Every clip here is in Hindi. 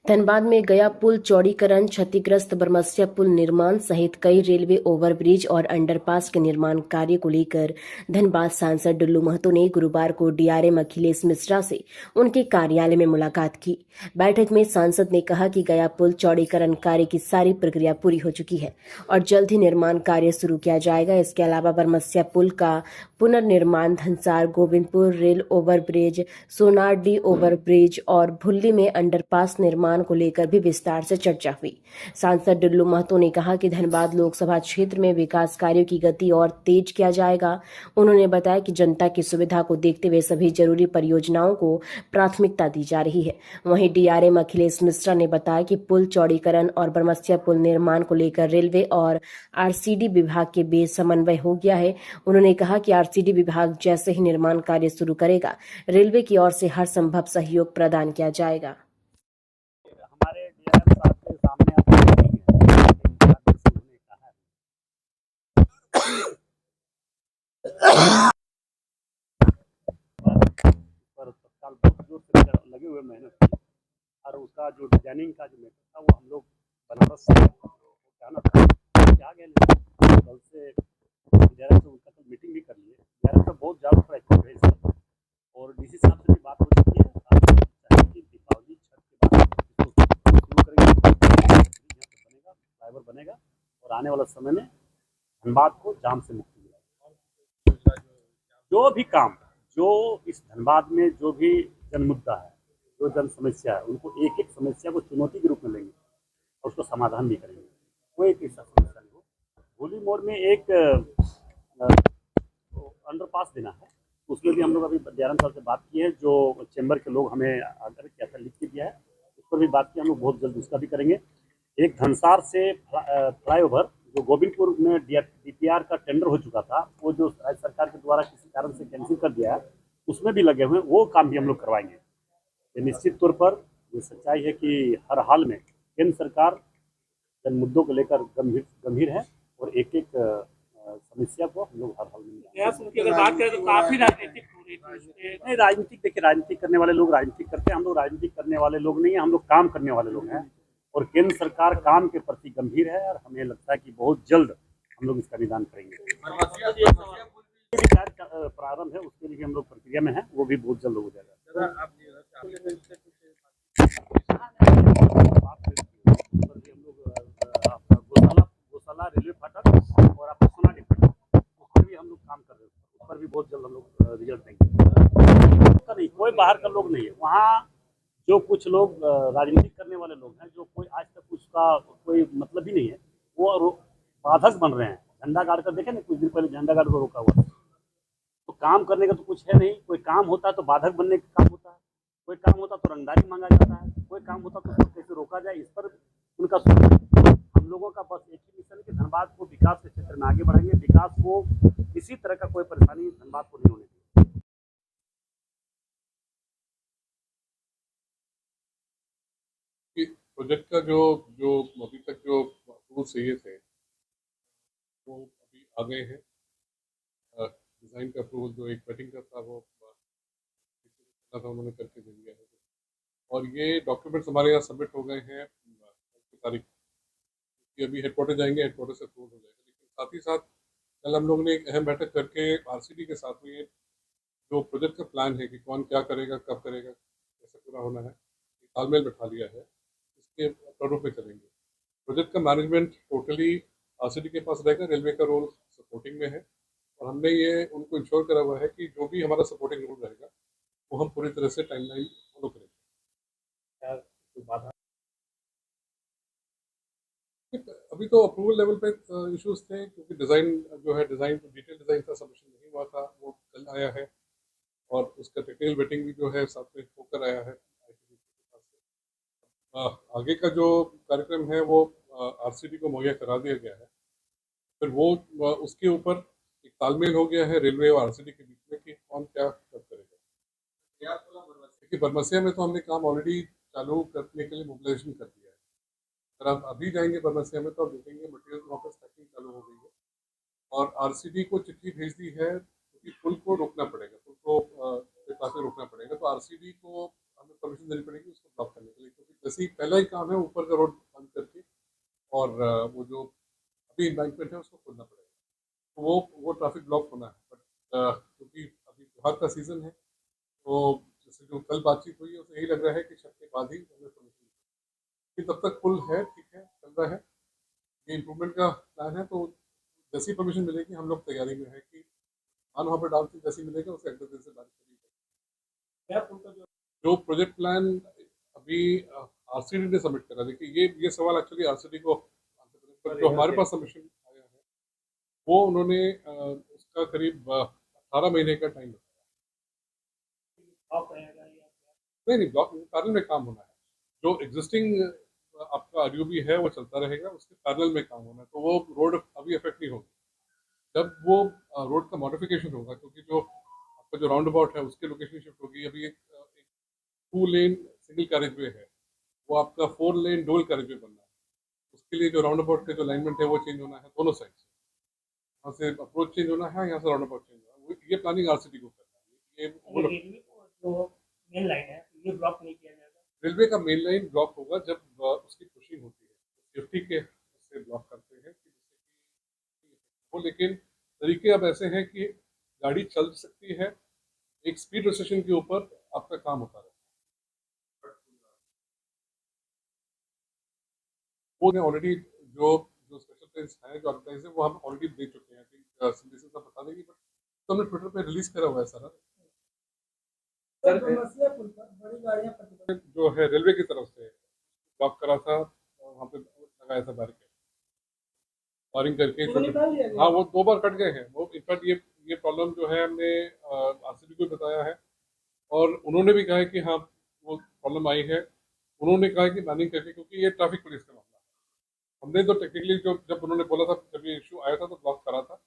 धनबाद में गया पुल चौड़ीकरण, क्षतिग्रस्त बरमसिया पुल निर्माण सहित कई रेलवे ओवरब्रिज और अंडरपास के निर्माण कार्य को लेकर धनबाद सांसद डुल्लू महतो ने गुरुवार को डीआरएम अखिलेश मिश्रा से उनके कार्यालय में मुलाकात की। बैठक में सांसद ने कहा कि गया पुल चौड़ीकरण कार्य की सारी प्रक्रिया पूरी हो चुकी है और जल्द ही निर्माण कार्य शुरू किया जाएगा। इसके अलावा बरमसिया पुल का पुनर्निर्माण Dhansar Govindpur rail overbridge, Sonardi overbridge और भुल्ली में अंडरपास निर्माण को लेकर भी विस्तार से चर्चा हुई। सांसद डुल्लू महतो ने कहा कि धनबाद लोकसभा क्षेत्र में विकास कार्यों की गति और तेज किया जाएगा। उन्होंने बताया कि जनता की सुविधा को देखते हुए सभी जरूरी परियोजनाओं को प्राथमिकता दी जा रही है। वहीं डीआरएम अखिलेश मिश्रा ने बताया कि पुल चौड़ीकरण और बरमसिया पुल निर्माण को लेकर रेलवे और आरसीडी विभाग के बीच समन्वय हो गया है। उन्होंने कहा कि आरसीडी विभाग जैसे ही निर्माण कार्य शुरू करेगा, रेलवे की ओर से हर संभव सहयोग प्रदान किया जाएगा। हमारे डीआरएम साहब के सामने आप पर तत्काल बहुत जोर से लगे हुए मेहनत की और उसका जो डिजाइनिंग का जो मेथड था वो हम लोग बनारस से जाना था आ गए। कल से डीआरएम से उनका कल मीटिंग भी कर लिए। डीआरएम तो बहुत ज़्यादा प्रोएक्टिव है इस पर और डीसी साहब से भी बात हो चुकी है। चाहे कि दीपावली छठ के बाद शुरू करेंगे, बनेगा ड्राइवर बनेगा और आने वाला समय में धनबाद को जाम से मुक्ति मिलेगा। जो भी काम जो इस धनबाद में जो भी जन मुद्दा है, जो जन समस्या है, उनको एक एक समस्या को चुनौती के रूप में लेंगे और उसको समाधान भी करेंगे। कोई एक ऐसा समस्या नहीं हो। होली मोड़ में एक अंडरपास देना है, उसमें भी हम लोग अभी डीआरएम साहब से बात की है। जो चैम्बर के लोग हमें आकर क्या था लिख के दिया है, उस पर भी बात की। हम लोग बहुत जल्द उसका भी करेंगे। एक धनसार से फ्लाईओवर जो गोविंदपुर में डीपीआर का टेंडर हो चुका था, वो जो राज्य सरकार के द्वारा किसी कारण से कैंसिल कर दिया है, उसमें भी लगे हुए हैं। वो काम भी हम लोग करवाएंगे। ये निश्चित तौर पर ये सच्चाई है कि हर हाल में केंद्र सरकार जन मुद्दों को लेकर गंभीर है और एक एक समस्या को हम लोग हर हाल में अगर बात करें तो काफी राजनीतिक हो रही थी। नहीं, राजनीतिक देखिए, राजनीतिक करने वाले लोग राजनीतिक करते हैं। हम लोग राजनीतिक करने वाले लोग नहीं है, हम लोग काम करने वाले लोग हैं और केंद्र सरकार काम के प्रति गंभीर है और हमें लगता है कि बहुत जल्द हम लोग इसका निदान करेंगे। प्रारंभ है, उसके लिए हम लोग प्रक्रिया में है, वो भी बहुत जल्द हो जाएगा। गौशाला रेलवे फाटक और आपका सोनाडी फाटक, उस पर भी हम लोग काम कर रहे हैं। उस पर भी बहुत जल्द हम लोग रिजल्ट देंगे। नहीं, कोई बाहर का लोग नहीं है वहाँ। जो कुछ लोग राजनीति करने वाले लोग हैं, जो कोई आज तक उसका कोई मतलब ही नहीं है, वो बाधक बन रहे हैं। झंडा गाड़ कर देखे ना, कुछ दिन पहले झंडा गाड़ को रोका हुआ। तो काम करने का तो कुछ है नहीं। कोई काम होता है तो बाधक बनने का काम होता है, कोई काम होता तो रंगदारी मांगा जाता है, कोई काम होता तो उसको कैसे रोका जाए, इस पर उनका हम लोगों का बस एक ही मिशन है कि धनबाद को विकास के क्षेत्र में आगे बढ़ाएंगे। विकास को किसी तरह का कोई परेशानी धनबाद को नहीं होने देंगे। प्रोजेक्ट का जो जो अभी तक जो अप्रूवल चाहिए थे वो अभी आ गए हैं। डिज़ाइन का अप्रूवल जो एक वेटिंग का था वो उन्होंने करके दे दिया है और ये डॉक्यूमेंट्स हमारे यहाँ सबमिट हो गए हैं की तारीख। ये अभी हेडक्वार्टर जाएंगे, हेडक्वार्टर से अप्रूवल हो जाएगा। लेकिन साथ ही साथ कल हम लोग ने एक अहम बैठक करके आरसीडी के साथ में जो प्रोजेक्ट का प्लान है कि कौन क्या करेगा, कब करेगा, कैसे पूरा होना है, तालमेल बैठा लिया है। इसके प्रारूप में चलेंगे। प्रोजेक्ट का मैनेजमेंट टोटली आरसीडी के पास रहेगा। रेलवे का रोल सपोर्टिंग में है और हमने ये उनको इंश्योर करा हुआ है कि जो भी हमारा सपोर्टिंग रोल रहेगा वो हम पूरी तरह से टाइमलाइन फॉलो करेंगे। अभी तो अप्रूवल लेवल पे इश्यूज थे क्योंकि डिज़ाइन जो है, डिज़ाइन डिटेल डिज़ाइन का सबमिशन नहीं हुआ था, वो कल आया है और उसका डिटेल वेटिंग भी जो है साथ में होकर आया है। आगे का जो कार्यक्रम है वो आरसीडी को मुहैया करा दिया गया है। फिर वो उसके ऊपर एक तालमेल हो गया है रेलवे और आरसीडी के बीच में कि कौन क्या कब करेगा। देखिए, बरमसिया में तो हमने काम ऑलरेडी चालू करने के लिए मोबिलाइजेशन कर दिया है। अगर आप अभी जाएंगे बरमसिया में तो आप देखेंगे मटेरियल वापस पैकिंग चालू हो गई है और आरसीडी को चिट्ठी भेज दी है क्योंकि पुल को रोकना पड़ेगा, पुल को पास में रोकना पड़ेगा। तो आरसीडी को हमें परमिशन देनी पड़ेगी उसको ब्लॉक करने के लिए, क्योंकि जैसे ही पहला ही काम है ऊपर का रोड बंद करके और वो जो अभी एम्बैंकमेंट है उसको खोलना पड़ेगा, तो वो ट्रैफिक ब्लॉक होना है। बट क्योंकि अभी त्योहार का सीज़न है, तो जैसे जो कल बातचीत हुई है उससे यही लग रहा है कि छठ के बाद ही हमें परमिशन, तब तक पुल है, ठीक है, चल रहा है, ये इम्प्रूवमेंट का प्लान है। तो जैसी परमिशन मिलेगी हम लोग तैयारी में है कि मान वहाँ पर डालते जैसे ही मिलेगा उसके अगले दिन से बारिश करेंगे। क्या उनका जो प्रोजेक्ट प्लान अभी आरसीडी ने सबमिट करा, देखिए ये सवाल एक्चुअली आरसीडी को answer करना, पर जो हमारे पास सबमिशन आया है वो उन्होंने उसका करीब 18 महीने का टाइम बताया। ऑफ रहेगा या नहीं ब्लॉक पैरेलल में काम होना है, जो एग्जिस्टिंग आपका आरयूबी है वो चलता रहेगा, उसके पैरेलल में काम होना है, तो वो रोड अभी इफेक्ट नहीं होगी। जब वो रोड का मॉडिफिकेशन होगा, क्योंकि जो आपका जो राउंड अबाउट है उसकी लोकेशन शिफ्ट होगी, अभी एक 2 लेन सिंगल कैरेज वे है, वो आपका 4 लेन डुअल कैरेज वे बनना है। उसके लिए जो राउंड अबाउट का जो अलाइनमेंट है वो चेंज होना है दोनों साइड से, यहाँ से अप्रोच चेंज होना है, यहाँ से राउंड अबाउट चेंज होना है, ये प्लानिंग आरसीटी को करना है। ये वो लोग रेलवे को जो मेन लाइन है ये ब्लॉक नहीं किया जाएगा। रेलवे का मेन लाइन ब्लॉक होगा जब उसकी पुशिंग होती है, सेफ्टी के उससे ब्लॉक करते हैं कि जिससे कि वो, लेकिन तरीके अब ऐसे हैं कि गाड़ी चल सकती है, एक स्पीड रिस्ट्रिक्शन के ऊपर आपका काम होता है। वो ऑलरेडी जो जो स्पेशल ट्रेन है जो ऑर्गेनाइज है वो हम ऑलरेडी दे चुके हैं, आई थिंक सिंधी साहब बता देंगे, बट तो हमने ट्विटर पे रिलीज करा हुआ है सारा। बड़ी गाड़ियां जो है रेलवे की तरफ से ब्लॉक करा था, वहाँ पे लगाया था बैरिकेड वायरिंग करके हाँ वो 2 बार कट गए हैं वो। इनफैक्ट ये प्रॉब्लम जो है हमने आरसीबी को बताया है, और उन्होंने भी कहा है कि हाँ वो प्रॉब्लम आई है, उन्होंने कहा है कि प्लानिंग करके, क्योंकि ये ट्रैफिक पुलिस का मामला है। हमने तो टेक्निकली जो जब उन्होंने बोला था, जब ये इशू आया था तो ब्लॉक करा था,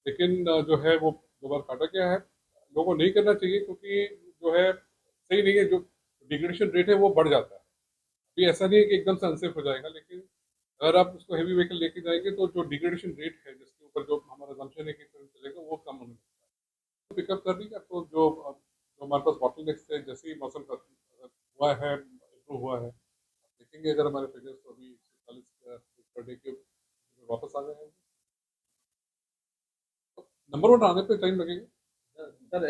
लेकिन जो है वो 2 बार काटा गया है। लोगों को नहीं करना चाहिए, क्योंकि जो है सही नहीं है, जो डिग्रेडेशन रेट है वो बढ़ जाता है। अभी ऐसा नहीं है कि एकदम से अनसेफ हो जाएगा, लेकिन अगर आप उसको हेवी व्हीकल लेके जाएंगे तो जो डिग्रेडेशन रेट है जिसके ऊपर जो हमारा assumption है कि चलेगा वो कम होने लगता है। तो पिकअप कर लिया, तो जो हमारे पास बॉटल नेक्स है, जैसे ही मौसम का हुआ है, इम्प्रूव हुआ है, देखेंगे अगर हमारे फिगर्स तो अभी 40 पर डे के वापस आ गए हैं, तो नंबर 1 आने पे टाइम लगेगा। सर